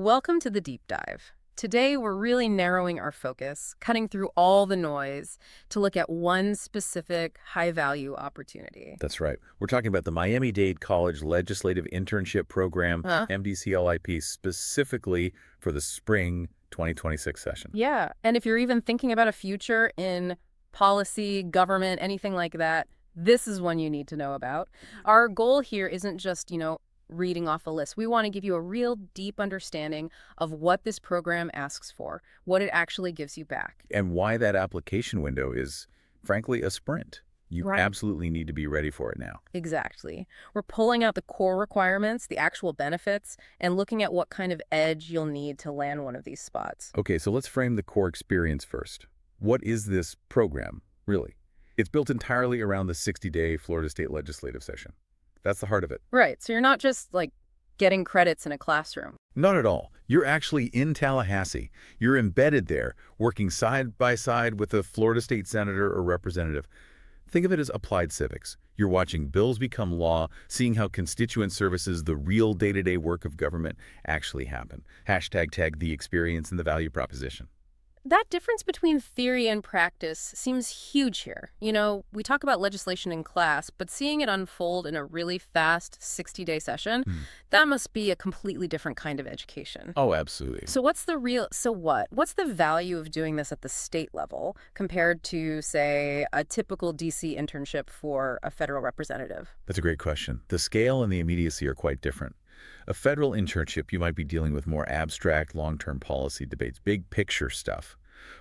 Welcome to the deep dive. Today, we're really narrowing our focus, cutting through all the noise to look at one specific high-value opportunity. That's right. We're talking about the Miami-Dade College Legislative Internship Program, Huh? MDCLIP, specifically for the spring 2026 session. Yeah, and if you're even thinking about a future in policy, government, anything like that, this is one you need to know about. Our goal here isn't just, reading off a list. We want to give you a real deep understanding of what this program asks for, what it actually gives you back. And why that application window is, frankly, a sprint. You Right. absolutely need to be ready for it now. Exactly. We're pulling out the core requirements, the actual benefits, and looking at what kind of edge you'll need to land one of these spots. Okay, so let's frame the core experience first. What is this program, really? It's built entirely around the 60-day Florida State Legislative session. That's the heart of it. Right. So you're not just getting credits in a classroom. Not at all. You're actually in Tallahassee. You're embedded there, working side by side with a Florida State senator or representative. Think of it as applied civics. You're watching bills become law, seeing how constituent services, the real day-to-day work of government, actually happen. #tag the experience and the value proposition. That difference between theory and practice seems huge here. We talk about legislation in class, but seeing it unfold in a really fast 60-day session, that must be a completely different kind of education. Oh, absolutely. So what's the value of doing this at the state level compared to, say, a typical DC internship for a federal representative? That's a great question. The scale and the immediacy are quite different. A federal internship, you might be dealing with more abstract, long-term policy debates, big picture stuff.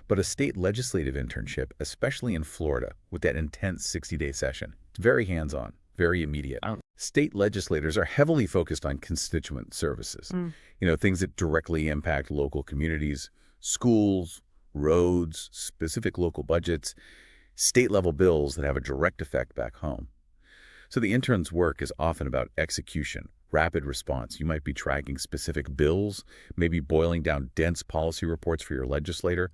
But a state legislative internship, especially in Florida, with that intense 60-day session, it's very hands-on, very immediate. State legislators are heavily focused on constituent services, things that directly impact local communities, schools, roads, specific local budgets, state-level bills that have a direct effect back home. So the intern's work is often about execution, rapid response. You might be tracking specific bills, maybe boiling down dense policy reports for your legislator,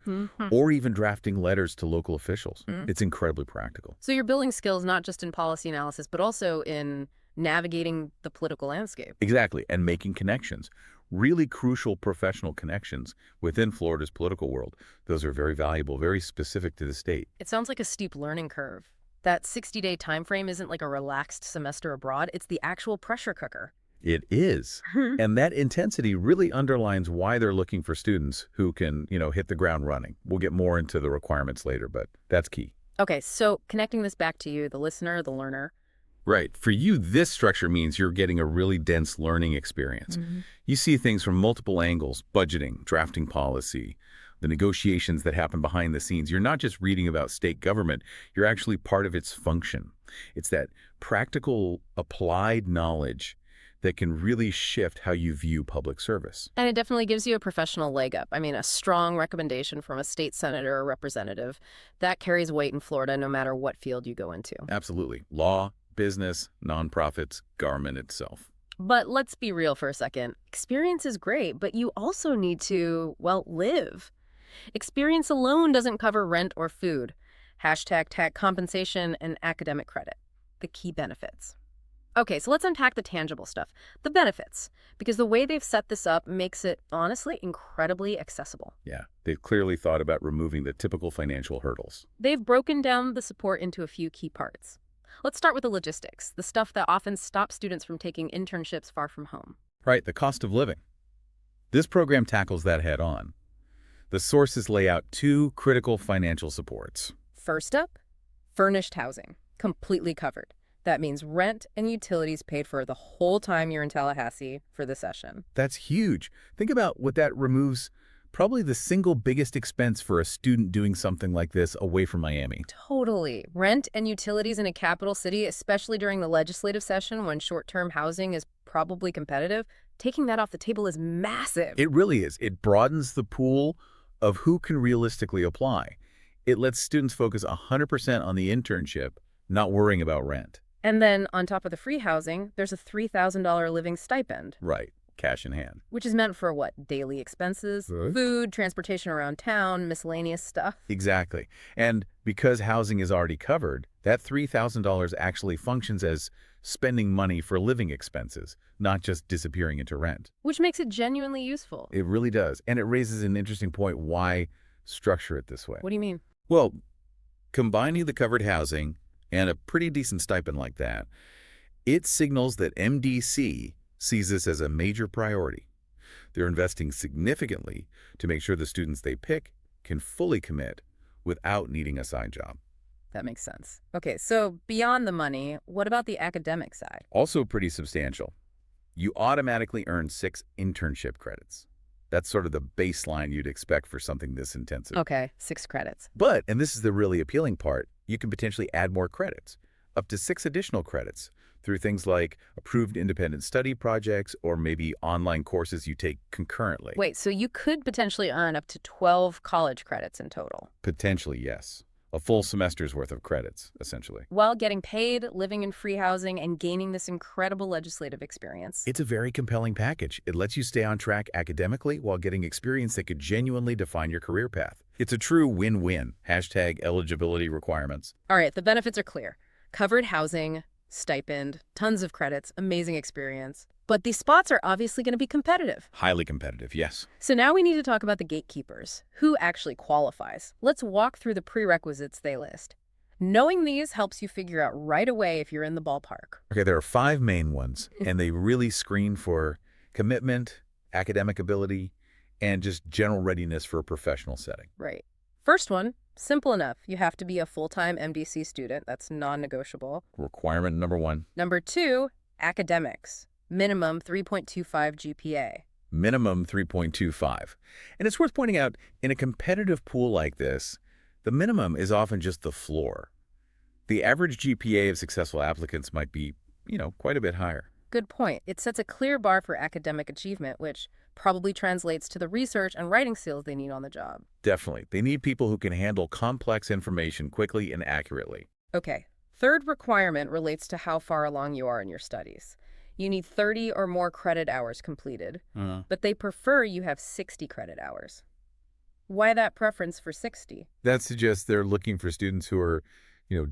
or even drafting letters to local officials. It's incredibly practical. So you're building skills not just in policy analysis, but also in navigating the political landscape. Exactly, and making connections. Really crucial professional connections within Florida's political world. Those are very valuable, very specific to the state. It sounds like a steep learning curve. That 60-day time frame isn't like a relaxed semester abroad. It's the actual pressure cooker. It is. And that intensity really underlines why they're looking for students who can, hit the ground running. We'll get more into the requirements later, but that's key. Okay, so connecting this back to you, the listener, the learner. Right. For you, this structure means you're getting a really dense learning experience. You see things from multiple angles: budgeting, drafting policy, the negotiations that happen behind the scenes. You're not just reading about state government, you're actually part of its function. It's that practical, applied knowledge that can really shift how you view public service. And it definitely gives you a professional leg up. I mean, a strong recommendation from a state senator or representative, that carries weight in Florida no matter what field you go into. Absolutely. Law, business, nonprofits, government itself. But let's be real for a second. Experience is great, but you also need to, live. Experience alone doesn't cover rent or food. #tag compensation and academic credit, the key benefits. Okay, so let's unpack the tangible stuff, the benefits, because the way they've set this up makes it, honestly, incredibly accessible. Yeah, they've clearly thought about removing the typical financial hurdles. They've broken down the support into a few key parts. Let's start with the logistics, the stuff that often stops students from taking internships far from home. Right, the cost of living. This program tackles that head on. The sources lay out two critical financial supports. First up, furnished housing, completely covered. That means rent and utilities paid for the whole time you're in Tallahassee for the session. That's huge. Think about what that removes. Probably the single biggest expense for a student doing something like this away from Miami. Totally. Rent and utilities in a capital city, especially during the legislative session when short-term housing is probably competitive, taking that off the table is massive. It really is. It broadens the pool of who can realistically apply. It lets students focus 100% on the internship, not worrying about rent. And then on top of the free housing, there's a $3,000 living stipend. Right. Cash in hand. Which is meant for what? Daily expenses, food, transportation around town, miscellaneous stuff. Exactly. And because housing is already covered, that $3,000 actually functions as spending money for living expenses, not just disappearing into rent. Which makes it genuinely useful. It really does. And it raises an interesting point. Why structure it this way? What do you mean? Well, combining the covered housing and a pretty decent stipend like that, it signals that MDC sees this as a major priority. They're investing significantly to make sure the students they pick can fully commit without needing a side job. That makes sense. Okay, so beyond the money, what about the academic side? Also pretty substantial. You automatically earn 6 internship credits. That's sort of the baseline you'd expect for something this intensive. Okay, 6 credits. But, and this is the really appealing part, you can potentially add more credits, up to 6 additional credits, through things like approved independent study projects or maybe online courses you take concurrently. Wait, so you could potentially earn up to 12 college credits in total? Potentially, yes. A full semester's worth of credits, essentially. While getting paid, living in free housing, and gaining this incredible legislative experience. It's a very compelling package. It lets you stay on track academically while getting experience that could genuinely define your career path. It's a true win-win. Hashtag eligibility requirements. All right, the benefits are clear. Covered housing, stipend, tons of credits, amazing experience. But these spots are obviously going to be competitive. Highly competitive, yes. So now we need to talk about the gatekeepers. Who actually qualifies? Let's walk through the prerequisites they list. Knowing these helps you figure out right away if you're in the ballpark. Okay, there are 5 main ones, and they really screen for commitment, academic ability, and just general readiness for a professional setting. Right. First one, simple enough. You have to be a full-time MDC student. That's non-negotiable. Requirement number 1. Number 2, academics. Minimum 3.25 GPA. Minimum 3.25. And it's worth pointing out, in a competitive pool like this, the minimum is often just the floor. The average GPA of successful applicants might be, quite a bit higher. Good point. It sets a clear bar for academic achievement, which probably translates to the research and writing skills they need on the job. Definitely. They need people who can handle complex information quickly and accurately. Okay. Third requirement relates to how far along you are in your studies. You need 30 or more credit hours completed, but they prefer you have 60 credit hours. Why that preference for 60? That suggests they're looking for students who are,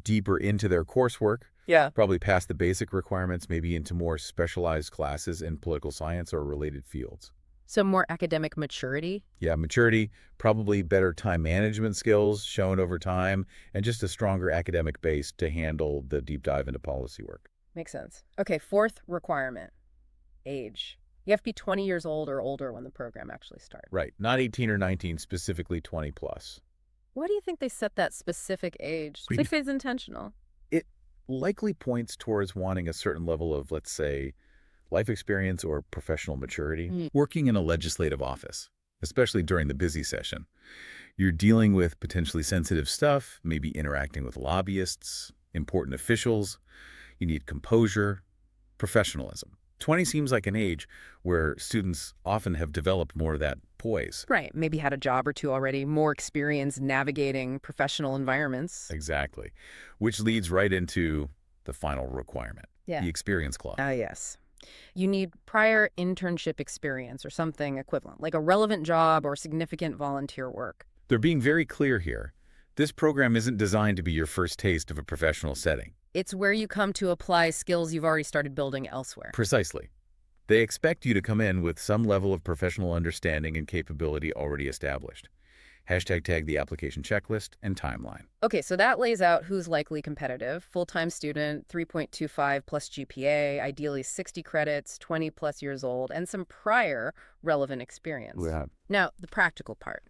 deeper into their coursework. Yeah. Probably past the basic requirements, maybe into more specialized classes in political science or related fields. So more academic maturity? Yeah, maturity, probably better time management skills shown over time, and just a stronger academic base to handle the deep dive into policy work. Makes sense. Okay, fourth requirement, age. You have to be 20 years old or older when the program actually starts. Right, not 18 or 19, specifically 20 plus. Why do you think they set that specific age? I think it's intentional. It likely points towards wanting a certain level of, let's say, life experience or professional maturity. Working in a legislative office, especially during the busy session, you're dealing with potentially sensitive stuff, maybe interacting with lobbyists, important officials. You need composure, professionalism. 20 seems like an age where students often have developed more of that poise. Right. Maybe had a job or two already, more experience navigating professional environments. Exactly. Which leads right into the final requirement, Yeah. the experience clause. Yes. You need prior internship experience or something equivalent, like a relevant job or significant volunteer work. They're being very clear here. This program isn't designed to be your first taste of a professional setting. It's where you come to apply skills you've already started building elsewhere. Precisely. They expect you to come in with some level of professional understanding and capability already established. Tag the application checklist and timeline. Okay, so that lays out who's likely competitive. Full-time student, 3.25 plus GPA, ideally 60 credits, 20 plus years old, and some prior relevant experience. Yeah. Now, the practical part.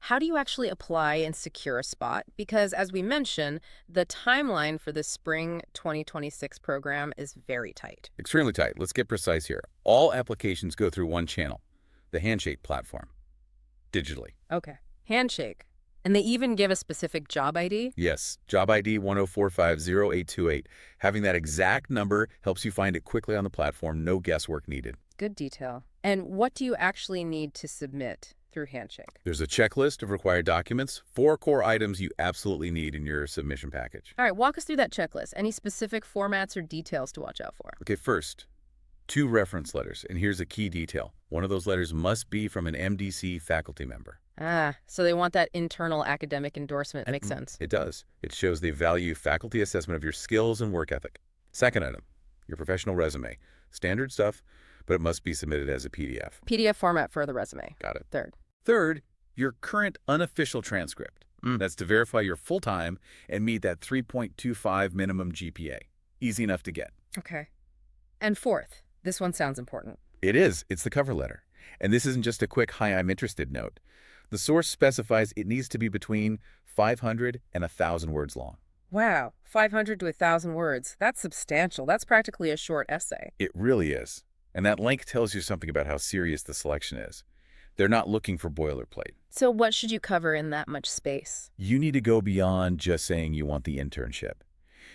How do you actually apply and secure a spot? Because as we mentioned, the timeline for the spring 2026 program is very tight. Extremely tight. Let's get precise here. All applications go through one channel, the Handshake platform, digitally. Okay. Handshake. And they even give a specific job ID? Yes, job ID 10450828. Having that exact number helps you find it quickly on the platform, no guesswork needed. Good detail. And what do you actually need to submit through Handshake? There's a checklist of required documents, 4 core items you absolutely need in your submission package. All right, walk us through that checklist. Any specific formats or details to watch out for? Okay, first, 2 reference letters, and here's a key detail. One of those letters must be from an MDC faculty member. So they want that internal academic endorsement. Makes sense. It does. It shows they value faculty assessment of your skills and work ethic. Second item, your professional resume. Standard stuff, but it must be submitted as a PDF. PDF format for the resume. Got it. Third. Third, your current unofficial transcript. That's to verify you're full-time and meet that 3.25 minimum GPA. Easy enough to get. Okay. And fourth, this one sounds important. It is. It's the cover letter. And this isn't just a quick "Hi, I'm interested" note. The source specifies it needs to be between 500 and 1,000 words long. Wow, 500 to 1,000 words. That's substantial. That's practically a short essay. It really is. And that length tells you something about how serious the selection is. They're not looking for boilerplate. So what should you cover in that much space? You need to go beyond just saying you want the internship.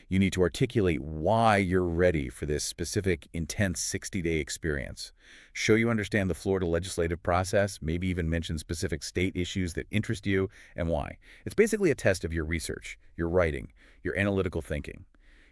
You need to articulate why you're ready for this specific, intense 60-day experience. Show you understand the Florida legislative process, maybe even mention specific state issues that interest you and why. It's basically a test of your research, your writing, your analytical thinking.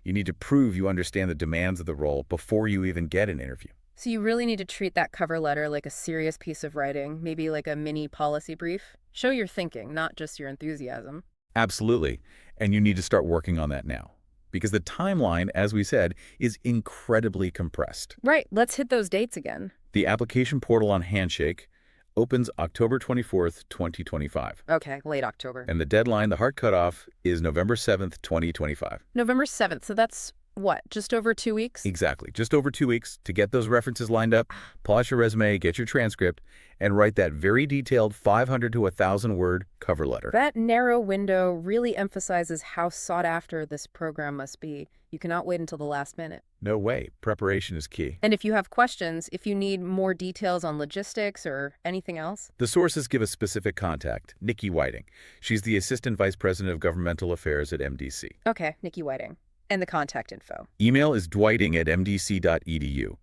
You need to prove you understand the demands of the role before you even get an interview. So you really need to treat that cover letter like a serious piece of writing, maybe like a mini policy brief. Show your thinking, not just your enthusiasm. Absolutely. And you need to start working on that now. Because the timeline, as we said, is incredibly compressed. Right. Let's hit those dates again. The application portal on Handshake opens October 24th, 2025. Okay, late October. And the deadline, the hard cutoff, is November 7th, 2025. November 7th. So that's what, just over 2 weeks? Exactly. Just over 2 weeks to get those references lined up, polish your resume, get your transcript, and write that very detailed 500 to 1,000-word cover letter. That narrow window really emphasizes how sought after this program must be. You cannot wait until the last minute. No way. Preparation is key. And if you have questions, if you need more details on logistics or anything else? The sources give a specific contact, Nikki Whiting. She's the Assistant Vice President of Governmental Affairs at MDC. Okay, Nikki Whiting. And the contact info. Email is dwighting@mdc.edu.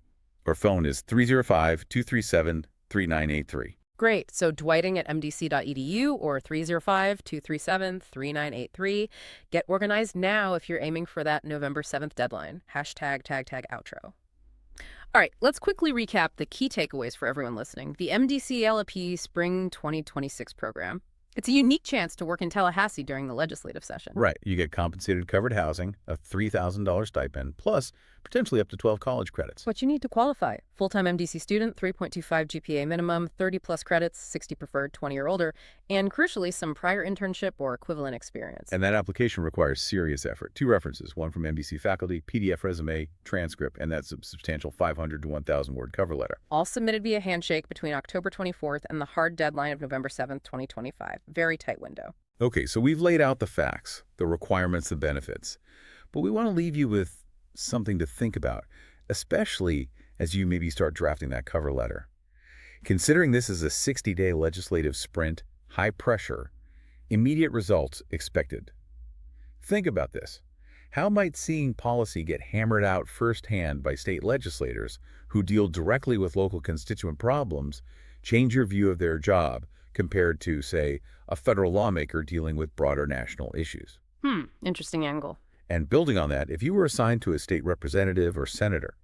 Or phone is 305-237-3983. Great. So dwighting@mdc.edu or 305-237-3983. Get organized now if you're aiming for that November 7th deadline. Hashtag tag outro. All right, let's quickly recap the key takeaways for everyone listening. The MDCLIP Spring 2026 program. It's a unique chance to work in Tallahassee during the legislative session. Right. You get compensated covered housing, a $3,000 stipend, plus potentially up to 12 college credits. What you need to qualify: full-time MDC student, 3.25 GPA minimum, 30-plus credits, 60 preferred, 20 or older, and crucially, some prior internship or equivalent experience. And that application requires serious effort. 2 references, one from MDC faculty, PDF resume, transcript, and that's a substantial 500 to 1,000-word cover letter. All submitted via Handshake between October 24th and the hard deadline of November 7th, 2025. Very tight window. Okay, so we've laid out the facts, the requirements, the benefits, but we want to leave you with something to think about, especially as you maybe start drafting that cover letter. Considering this is a 60-day legislative sprint, high pressure, immediate results expected. Think about this. How might seeing policy get hammered out firsthand by state legislators who deal directly with local constituent problems change your view of their job compared to, say, a federal lawmaker dealing with broader national issues? Interesting angle. And building on that, if you were assigned to a state representative or senator,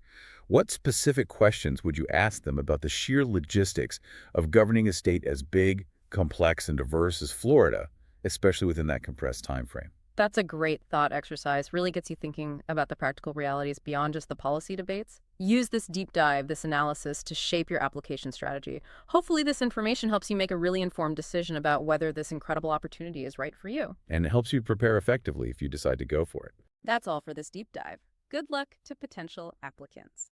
what specific questions would you ask them about the sheer logistics of governing a state as big, complex, and diverse as Florida, especially within that compressed time frame? That's a great thought exercise. Really gets you thinking about the practical realities beyond just the policy debates. Use this deep dive, this analysis, to shape your application strategy. Hopefully this information helps you make a really informed decision about whether this incredible opportunity is right for you. And it helps you prepare effectively if you decide to go for it. That's all for this deep dive. Good luck to potential applicants.